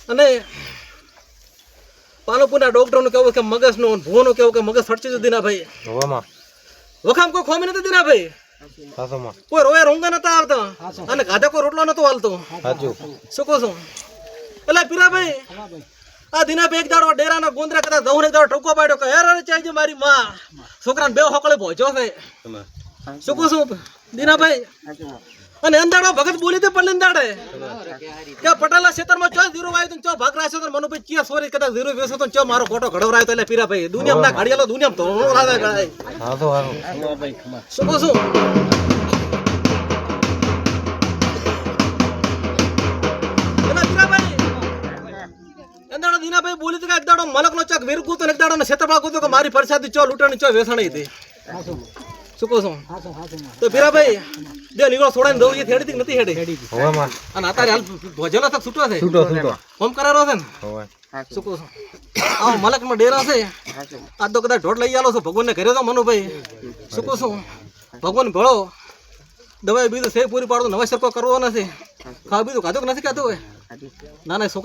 અને પાલનપુરના ડોક્ટરનું કેવું કે મગજનું ભૂવાનું કેવું કે મગજ ફટચી જ દીના ભાઈ વખામ કોઈ ખોમી નથી દીના ભાઈ કોઈ રોયા રોંગા નતા આવતા અને ગાધા કોઈ રોટલો નતો હાલતો શું કહો છો એટલે પીરા ભાઈ આ દિના ભાઈ એક દાડો ડેરાના ગોંદરા કદાચ દઉં એક દાડો ટોકો પાડ્યો કે હેરાન ચાઈ મારી માં છોકરાને બે હોકળે પહોંચ્યો છે શું કહું છું દીનાભાઈ અને અંદાડો ભગત બોલી દે પણ અંદાડે કે પટાલા ક્ષેત્રમાં ચો ઝીરો વાય તો ચો ભાગ રાખ્યો તો મનુભાઈ ચિયા સોરી કદાચ ઝીરો વેસો તો ચો મારો ખોટો ઘડવરાયો તો એટલે પીરા ભાઈ દુનિયામાં ના ઘડિયાલો દુનિયામાં તો રાધા ગળાય હા તો શું કહું છું દીનાભાઈ બોલી તો એક દાડો મલક નો ચક વીરકુ તો એક દાડો ને ક્ષેત્રપાળ કૂતો કે મારી પરસાદી ચો લૂંટણી ચો વેસણી હતી શું કહો છો તો પીરાભાઈ બે નીકળો છોડાને દઉં એ થેડી નથી હેડી અને અત્યારે હાલ ભોજનો તક છૂટો છે હોમ કરારો છે ને શું કહો છો આવો મલક નો ડેરો છે આજ તો કદાચ ઢોળ લઈ આલો છો ભગવાન ને ઘરે તો મનુભાઈ શું કહો છો ભગવાન ભળો દવાઈ બીજું સેવ પૂરી પાડો નવા સરકો કરવો નથી ખાવા બીજું ખાધું કે નથી ખાધું હોય ના ના